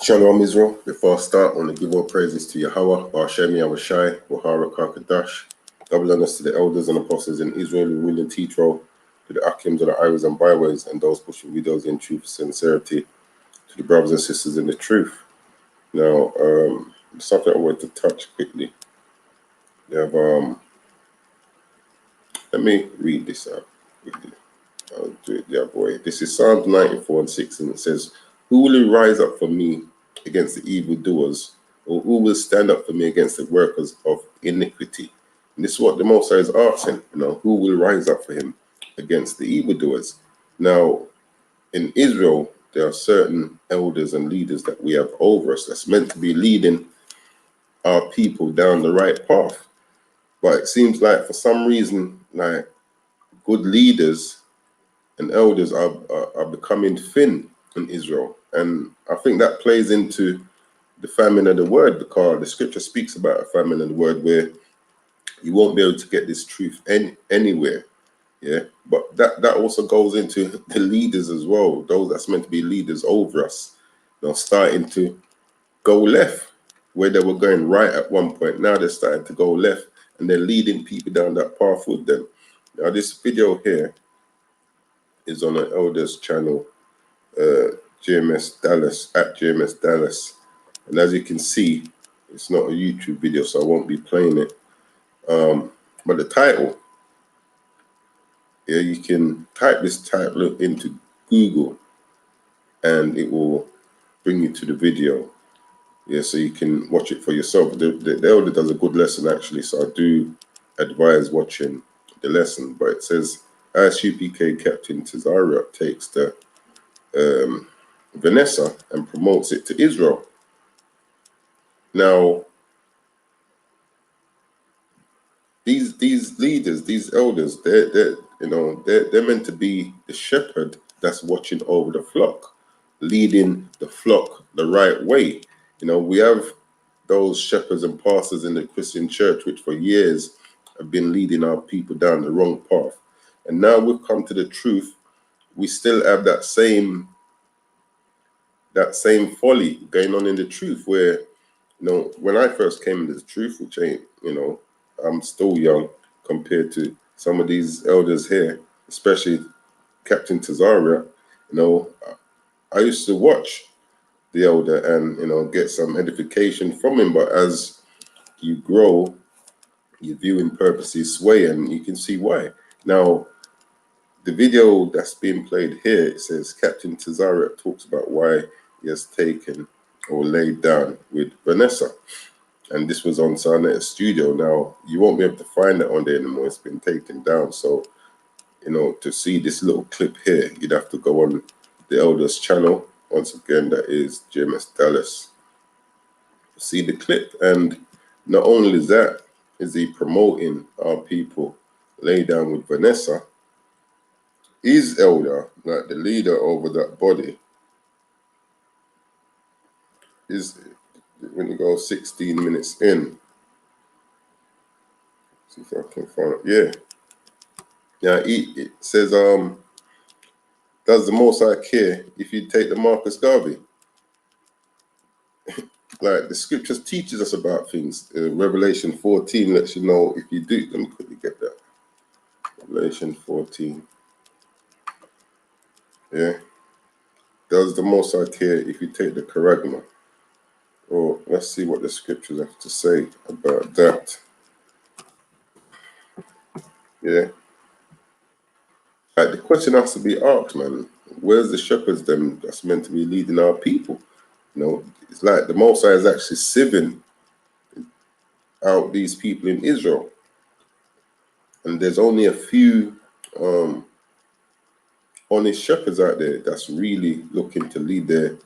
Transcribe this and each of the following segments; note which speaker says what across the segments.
Speaker 1: Shalom Israel. Before I start, I want to give all praises to Yahweh, Hashem Yahushai, Wahara Kakadash. Double honors to the elders and apostles in Israel who will and teach role, to the Akims of the highways and byways, and those pushing videos in truth and sincerity, to the brothers and sisters in the truth. Now, something I want to touch quickly. We have, let me read this out quickly. I'll do it the other way. This is Psalms 94:6, and it says, "Who will rise up for me against the evildoers, or who will stand up for me against the workers of iniquity?" And this is what the Most High is asking, who will rise up for him against the evildoers? Now, in Israel, there are certain elders and leaders that we have over us that's meant to be leading our people down the right path. But it seems like for some reason, like good leaders and elders are becoming thin in Israel. And I think that plays into the famine of the word, because the scripture speaks about a famine of the word where you won't be able to get this truth anywhere. Yeah, but that also goes into the leaders as well, those that's meant to be leaders over us, starting to go left where they were going right at one point. Now they're starting to go left and they're leading people down that path with them. Now this video here is on an elders channel, GMS Dallas, at GMS Dallas, and as you can see, it's not a YouTube video, so I won't be playing it. But the title, yeah, you can type this title into Google and it will bring you to the video. Yeah, so you can watch it for yourself. The elder does a good lesson actually, so I do advise watching the lesson. But it says, as UPK Captain Tazara takes the Vanessa and promotes it to Israel. Now, these leaders, these elders, they're meant to be the shepherd that's watching over the flock, leading the flock the right way. We have those shepherds and pastors in the Christian church, which for years have been leading our people down the wrong path. And now we've come to the truth. We still have that same folly going on in the truth, where, when I first came into the truth, which ain't, I'm still young compared to some of these elders here, especially Captain Tazaria. I used to watch the elder and, get some edification from him. But as you grow, your viewing purposes sway, and you can see why. Now, the video that's being played here, it says Captain Tazaria talks about why he has taken or laid down with Vanessa. And this was on Sarnetta Studio. Now, you won't be able to find it on there anymore. It's been taken down. So, to see this little clip here, you'd have to go on the Elders channel. Once again, that is GMS Dallas. See the clip. And not only that, is he promoting our people lay down with Vanessa. His elder, like the leader over that body, is, when you go 16 minutes in, see if I can find it. Yeah, it says, does the Most High care if you take the Marcus Garvey? Like the scriptures teaches us about things. Revelation 14 lets you know if you do. Let me quickly get that. Revelation 14. Yeah. Does the Most High care if you take the charagma? Or let's see what the scriptures have to say about that. Yeah. Like the question has to be asked, man. Where's the shepherds them that's meant to be leading our people? It's like the Most High is actually sieving out these people in Israel. And there's only a few honest shepherds out there that's really looking to lead their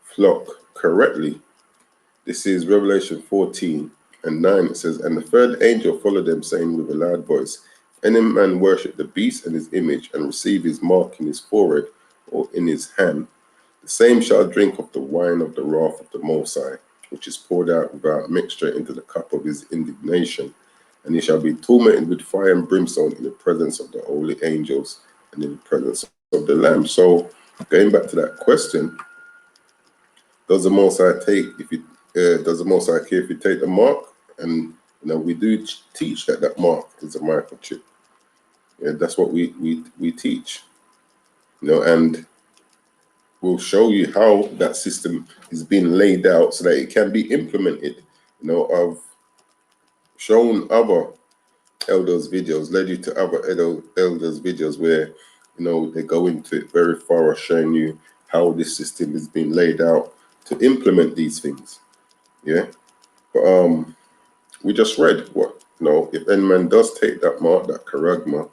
Speaker 1: flock correctly. This is Revelation 14:9. It says, "And the third angel followed them, saying with a loud voice, any man worship the beast and his image, and receive his mark in his forehead or in his hand, the same shall drink of the wine of the wrath of the Most High, which is poured out without mixture into the cup of his indignation. And he shall be tormented with fire and brimstone in the presence of the holy angels and in the presence of the Lamb." So, going back to that question, Does the Most High take if you does the Most High care if you take the mark? And we do teach that mark is a microchip. Yeah, that's what we teach. And we'll show you how that system is being laid out so that it can be implemented. I've shown other elders videos, led you to other elders videos where they go into it very thorough, showing you how this system is being laid out to implement these things. Yeah, but we just read what if any man does take that mark, that charagma,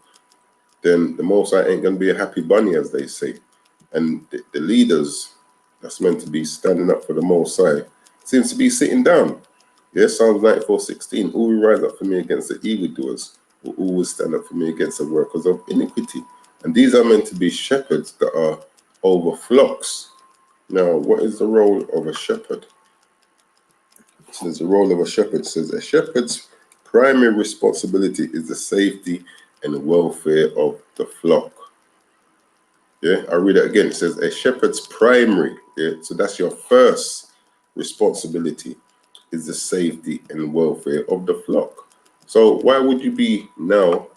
Speaker 1: then the Most High ain't gonna be a happy bunny, as they say. And the leaders that's meant to be standing up for the Most High seems to be sitting down. Yeah, Psalms 94:16. Who will rise up for me against the evildoers, or who will stand up for me against the workers of iniquity? And these are meant to be shepherds that are over flocks. Now, what is the role of a shepherd? It says the role of a shepherd says a shepherd's primary responsibility is the safety and welfare of the flock. Yeah, I read it again. It says a shepherd's primary, so that's your first responsibility, is the safety and welfare of the flock. So why would you be now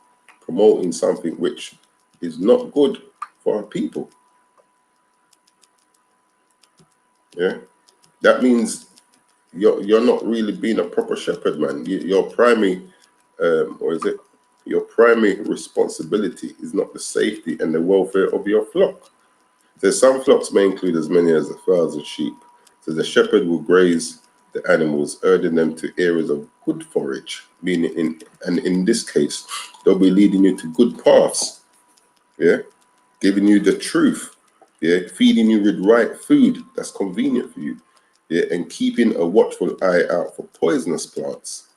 Speaker 1: promoting something which is not good for our people? Yeah, that means you're not really being a proper shepherd, man. Your primary, your primary responsibility is not the safety and the welfare of your flock. There's some flocks may include as many as 1,000 sheep. So the shepherd will graze the animals, herding them to areas of good forage, meaning in this case, they'll be leading you to good paths, yeah, giving you the truth, yeah, feeding you with right food that's convenient for you, yeah, and keeping a watchful eye out for poisonous plants,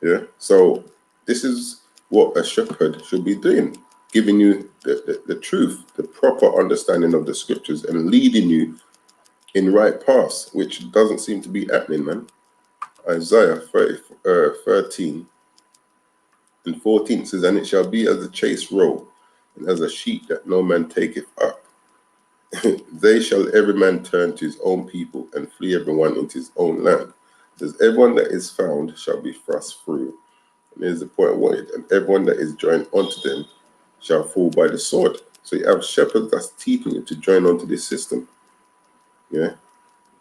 Speaker 1: yeah. So this is what a shepherd should be doing, giving you the truth, the proper understanding of the scriptures, and leading you in right paths, which doesn't seem to be happening, man. Isaiah 13 and 14 says, and it shall be as a chase roe, and as a sheep that no man taketh up. They shall every man turn to his own people, and flee everyone into his own land. It says, everyone that is found shall be thrust through. And here's the point of it, and everyone that is joined unto them shall fall by the sword. So you have shepherds that's teaching you to join onto this system. Yeah.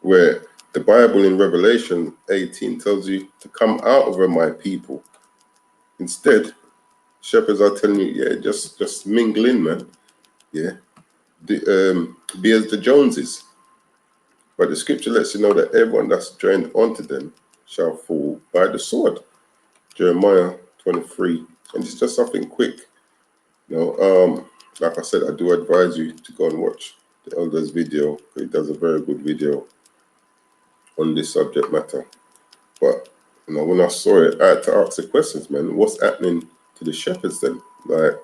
Speaker 1: Where the Bible in Revelation 18 tells you to come out of her, my people. Instead, shepherds are telling you, yeah, just mingle in, man. Yeah. Be as the Joneses. But the scripture lets you know that everyone that's joined onto them shall fall by the sword. Jeremiah 23. And it's just something quick. Like I said, I do advise you to go and watch the Elder's video. He does a very good video on this subject matter. But when I saw it, I had to ask the questions, man. What's happening to the shepherds then? Like,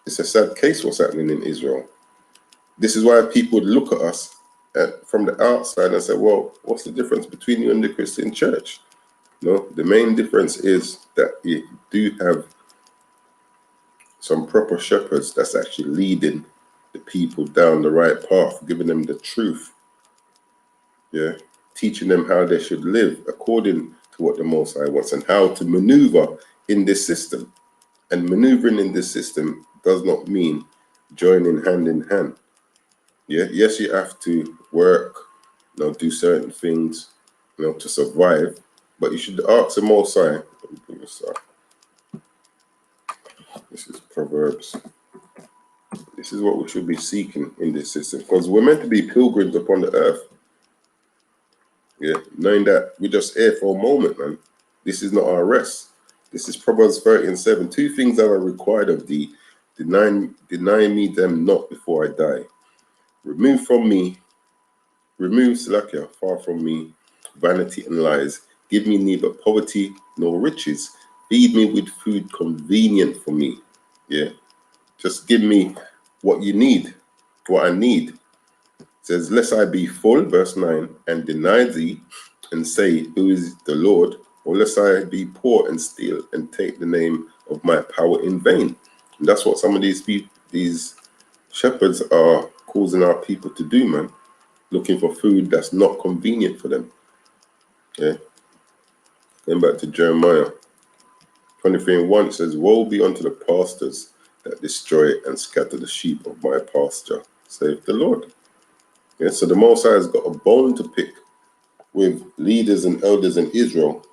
Speaker 1: it's a sad case what's happening in Israel. This is why people would look at us from the outside and say, well, what's the difference between you and the Christian church? The main difference is that you do have some proper shepherds that's actually leading the people down the right path, giving them the truth, yeah, teaching them how they should live according to what the Most High wants and how to maneuver in this system. And maneuvering in this system does not mean joining hand in hand. Yeah, yes, you have to work, do certain things, to survive, but you should ask the Most High. Let me bring this up. This is Proverbs. This is what we should be seeking in this system, because we're meant to be pilgrims upon the earth. Yeah, knowing that we're just here for a moment, man. This is not our rest. This is Proverbs 30:7. Two things that are required of thee, deny me them not before I die. Remove Slakia far from me, vanity and lies. Give me neither poverty nor riches. Feed me with food convenient for me. Yeah, just give me what you need, what I need. It says, lest I be full, verse 9, and deny thee, and say, who is the Lord? Or lest I be poor and steal, and take the name of my power in vain. And that's what some of these shepherds are causing our people to do, man. looking for food that's not convenient for them. Yeah. Going back to Jeremiah 23:1, it says, "Woe be unto the pastors that destroy and scatter the sheep of my pasture, saith the Lord." Yeah, so the Most High has got a bone to pick with leaders and elders in Israel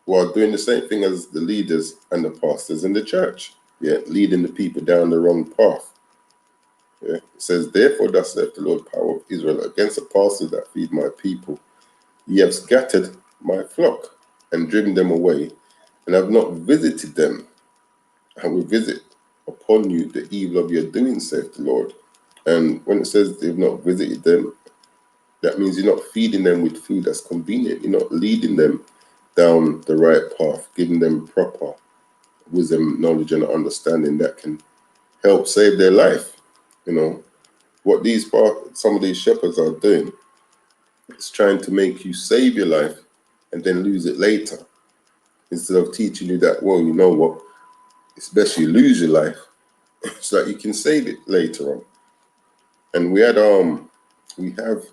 Speaker 1: who are doing the same thing as the leaders and the pastors in the church. Yeah, leading the people down the wrong path. Yeah, it says, "Therefore thus saith the Lord, power of Israel, against the pastors that feed my people. Ye have scattered my flock and driven them away, and have not visited them. I will visit upon you the evil of your doing, saith the Lord." And when it says they've not visited them, that means you're not feeding them with food that's convenient. You're not leading them down the right path, giving them proper wisdom, knowledge, and understanding that can help save their life. You know, what some of these shepherds are doing is trying to make you save your life and then lose it later. Instead of teaching you that, well, you know what, it's best you lose your life so that you can save it later on. And we have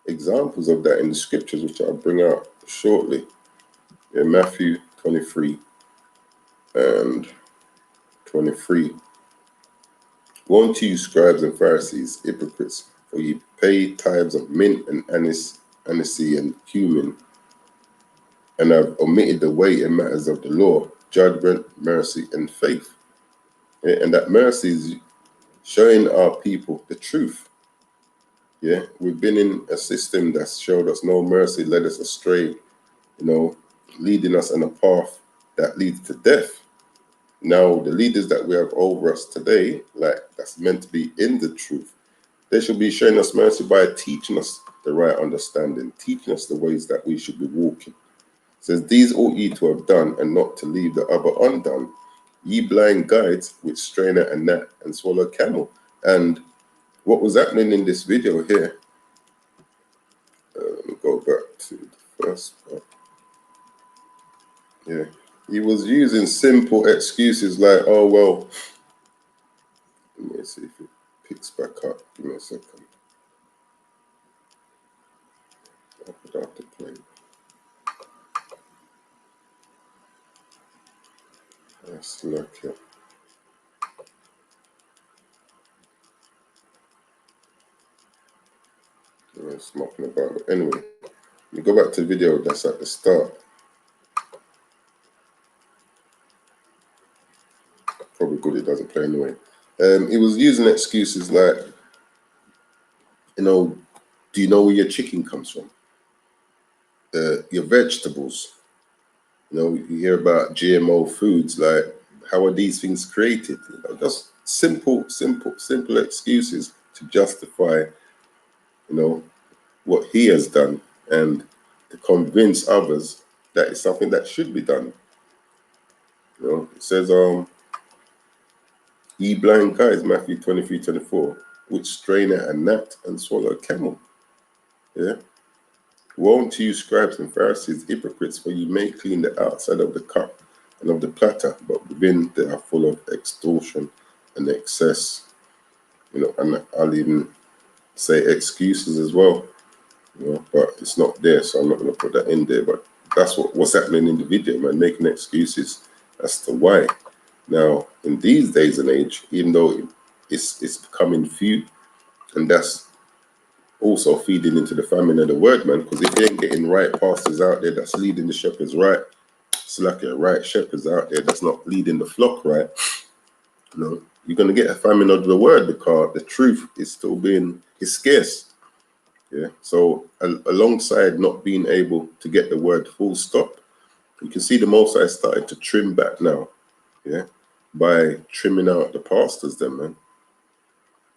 Speaker 1: examples of that in the scriptures, which I'll bring out shortly. In Matthew 23 and 23. "Woe unto you, scribes and Pharisees, hypocrites, for ye pay tithes of mint and anise and cumin, and have omitted the way in matters of the law, judgment, mercy, and faith." Yeah, and that mercy is showing our people the truth. Yeah, we've been in a system that's showed us no mercy, led us astray, leading us on a path that leads to death. Now, the leaders that we have over us today, like that's meant to be in the truth, they should be showing us mercy by teaching us the right understanding, teaching us the ways that we should be walking. It says, "These ought ye to have done, and not to leave the other undone. Ye blind guides, which strain at a gnat and swallow a camel." And what was happening in this video here, let me go back to the first part. Yeah, he was using simple excuses like, "Oh, well," let me see if it picks back up. Give me a second. I'll put out the play. That's lucky. Yeah, smoking about. But anyway, we go back to the video that's at the start. Probably good it doesn't play anyway. He was using excuses like, do you know where your chicken comes from? Your vegetables. You hear about GMO foods, like how are these things created? Just simple excuses to justify, what he has done and to convince others that it's something that should be done. It says, "Ye blind guides," Matthew 23:24, "which strain at a gnat and swallow a camel." Yeah. "Woe unto you, scribes and Pharisees, hypocrites, for ye may clean the outside of the cup and of the platter, but within they are full of extortion and excess." And I'll even say excuses as well. But it's not there, so I'm not going to put that in there. But that's what's happening in the video, man, making excuses as to why. Now, in these days and age, even though it's becoming few, and that's also feeding into the famine of the word, man, because if you ain't getting right pastors out there that's leading the shepherds right, it's like a right shepherds out there that's not leading the flock right, you're going to get a famine of the word because the truth is still is scarce. Yeah. So alongside not being able to get the word full stop, you can see the Most High starting to trim back now. Yeah. By trimming out the pastors, then, man.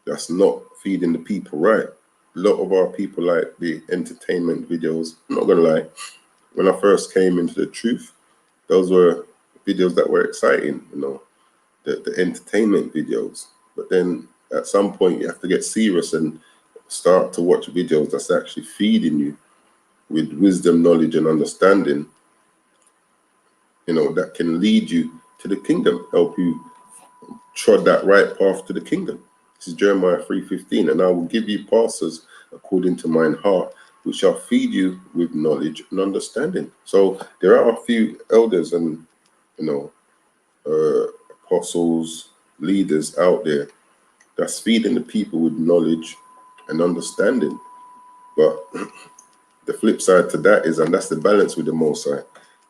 Speaker 1: That's not feeding the people right. A lot of our people like the entertainment videos. I'm not gonna lie. When I first came into the truth, those were videos that were exciting, the entertainment videos. But then at some point you have to get serious and start to watch videos that's actually feeding you with wisdom, knowledge, and understanding, that can lead you to the kingdom, help you trod that right path to the kingdom. This is Jeremiah 3:15. And I will give you pastors according to mine heart, which shall feed you with knowledge and understanding. So there are a few elders and, apostles, leaders out there that's feeding the people with knowledge and understanding. But the flip side to that is, and that's the balance with the Most High,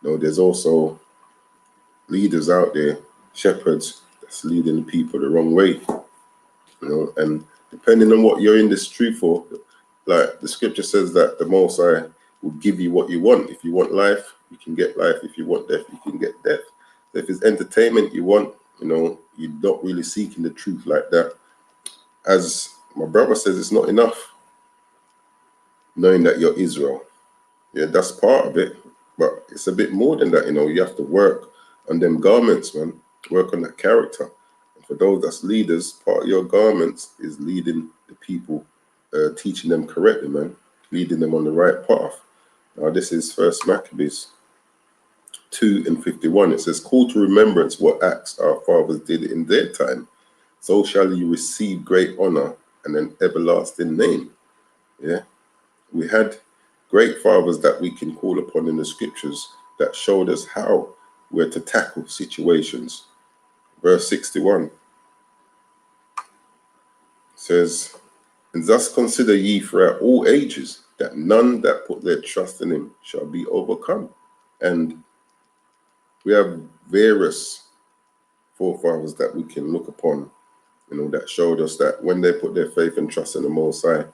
Speaker 1: there's also leaders out there, shepherds, that's leading the people the wrong way. And depending on what you're in this truth for, like the scripture says that the Most High will give you what you want. If you want life, you can get life. If you want death, you can get death. So if it's entertainment you want, you're not really seeking the truth like that. As my brother says, it's not enough knowing that you're Israel. Yeah, that's part of it, but it's a bit more than that. You have to work on them garments, man. Work on that character. And for those that's leaders, part of your garments is leading the people, teaching them correctly, man, leading them on the right path. Now, this is First Maccabees 2:51. It says, "Call to remembrance what acts our fathers did in their time. So shall you receive great honor and an everlasting name." Yeah, we had great fathers that we can call upon in the scriptures that showed us how we're to tackle situations. Verse 61 says, "And thus consider ye throughout all ages that none that put their trust in him shall be overcome." And we have various forefathers that we can look upon, that showed us that when they put their faith and trust in the Most High,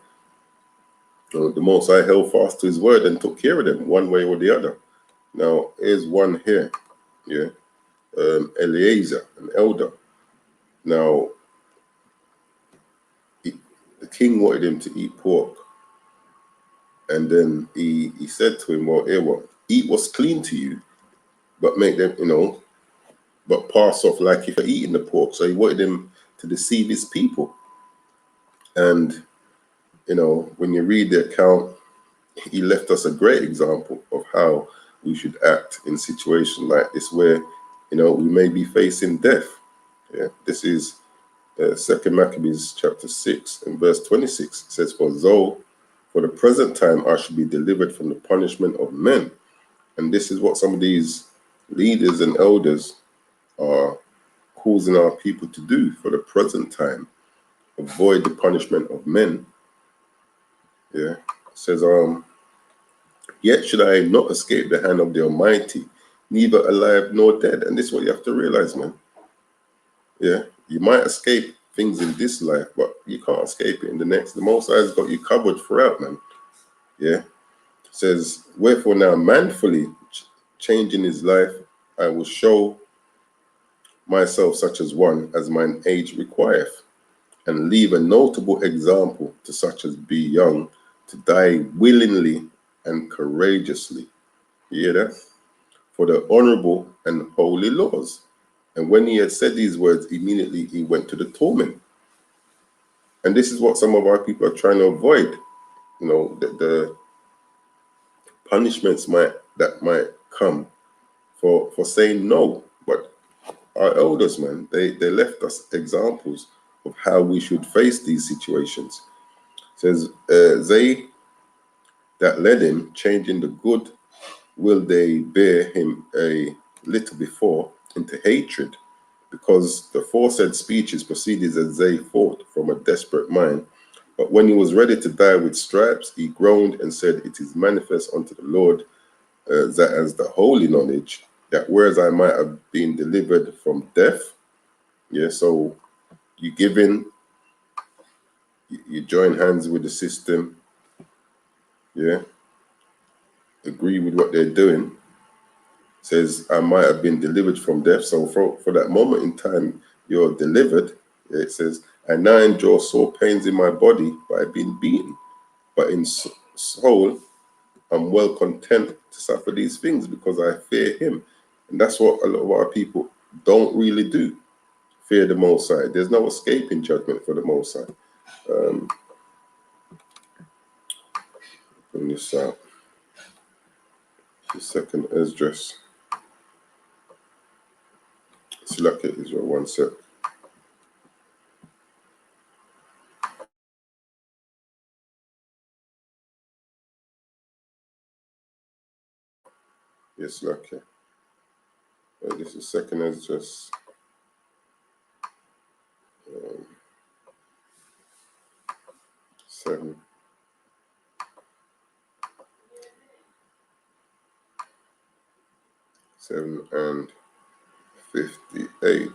Speaker 1: the Most High held fast to his word and took care of them one way or the other. Now, here's one here, yeah, Eliezer, an elder. Now, the king wanted him to eat pork, and then he said to him, "Well, here, eat what's clean to you, but make them, but pass off like if you're eating the pork." So he wanted him to deceive his people. And, when you read the account, he left us a great example of how we should act in situations like this where, we may be facing death. Yeah, this is 2 Maccabees chapter 6 and verse 26. It says, "For though for the present time I should be delivered from the punishment of men." And this is what some of these leaders and elders are causing our people to do for the present time. Avoid the punishment of men. Yeah. It says, "Yet should I not escape the hand of the Almighty, neither alive nor dead." And this is what you have to realize, man. Yeah. You might escape things in this life, but you can't escape it in the next. The Most High has got you covered throughout, man. Yeah. It says, "Wherefore now manfully changing his life, I will show myself such as one as mine age requireth, and leave a notable example to such as be young, to die willingly and courageously." You hear that? "For the honorable and holy laws." And when he had said these words, immediately he went to the torment. And this is what some of our people are trying to avoid. The punishments that might come for saying no. But our elders, man, they left us examples of how we should face these situations. It says, "They that led him, changing the good will they bear him a little before into hatred, because the foresaid speeches proceeded as they fought from a desperate mind. But when he was ready to die with stripes, he groaned and said, It is manifest unto the Lord that as the holy knowledge, that whereas I might have been delivered from death." Yeah, so you give in, you join hands with the system, yeah, agree with what they're doing. Says, "I might have been delivered from death." So for that moment in time, you're delivered. Yeah, it says, "I now endure sore pains in my body, but I've been beaten. But in soul, I'm well content to suffer these things because I fear him." And that's what a lot of our people don't really do. Fear the Most High. There's no escaping judgment for the Most High. Bring this out. The second Esdras. Select it, Israel, one sec. Yes, okay. This is second as just 7. 7 and 58.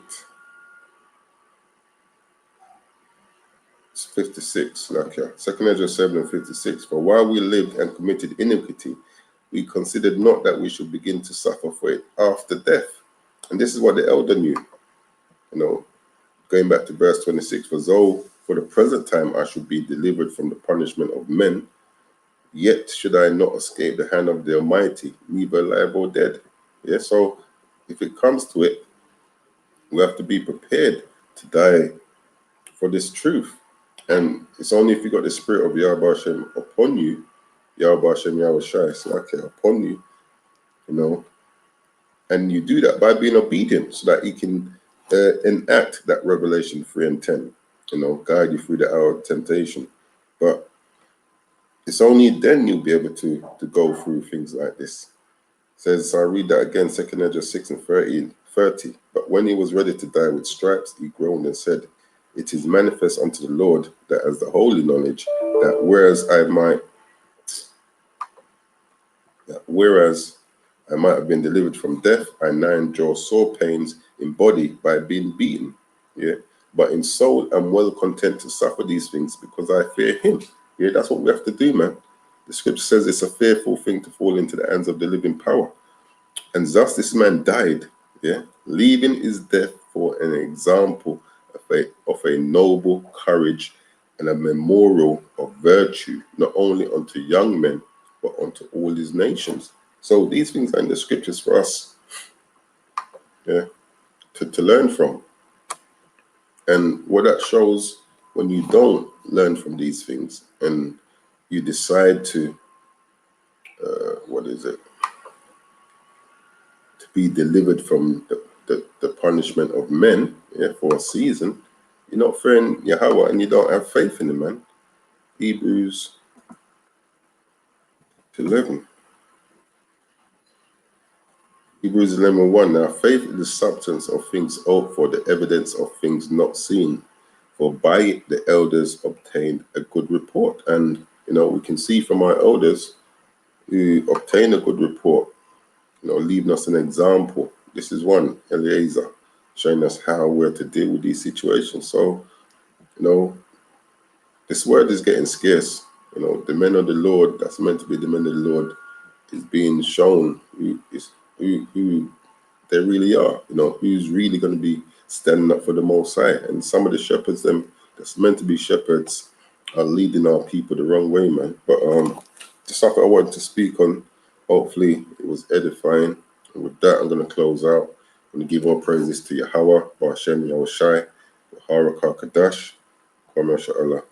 Speaker 1: It's 56, okay. Second Ezra 7 and 56. For while we lived and committed iniquity, we considered not that we should begin to suffer for it after death. And this is what the elder knew. Going back to verse 26, for though for the present time I should be delivered from the punishment of men, yet should I not escape the hand of the Almighty, neither alive or dead. Yeah, so if it comes to it, we have to be prepared to die for this truth. And it's only if you got the spirit of Yahweh Hashem upon you, Yahweh Hashem Yahweh Shai, so okay, upon you, and you do that by being obedient so that he can enact that Revelation 3 and 10, guide you through the hour of temptation. But it's only then you'll be able to go through things like this. It says, I read that again, 2 Ezra 6 and 30. But when he was ready to die with stripes, he groaned and said, it is manifest unto the Lord that as the holy knowledge, that whereas I might have been delivered from death, I now endure sore pains in body by being beaten. Yeah. But in soul, I'm well content to suffer these things because I fear him. Yeah, that's what we have to do, man. The scripture says it's a fearful thing to fall into the hands of the living power. And thus this man died, yeah, leaving his death for an example of a noble courage and a memorial of virtue, not only unto young men, but unto all his nations. So these things are in the scriptures for us, yeah, to learn from. And what that shows, when you don't learn from these things and you decide to, to be delivered from the punishment of men, yeah, for a season, you're not fearing Yahweh and you don't have faith in him, man. Hebrews 11. Hebrews 11:1. Now faith is the substance of things hoped for, the evidence of things not seen. For by it the elders obtained a good report. And we can see from our elders who obtained a good report, leaving us an example. This is one, Eliezer, showing us how we're to deal with these situations. So, this word is getting scarce. The men of the Lord, that's meant to be the men of the Lord, is being shown who they really are, who's really going to be standing up for the Most High. And some of the shepherds, them that's meant to be shepherds, are leading our people the wrong way, man. But just something I wanted to speak on. Hopefully it was edifying. And with that, I'm going to close out. I'm going to give all praises to Yahweh, Ba'ashem Yahweh Shai, Haraka Kadash, Kwame Sha'Allah.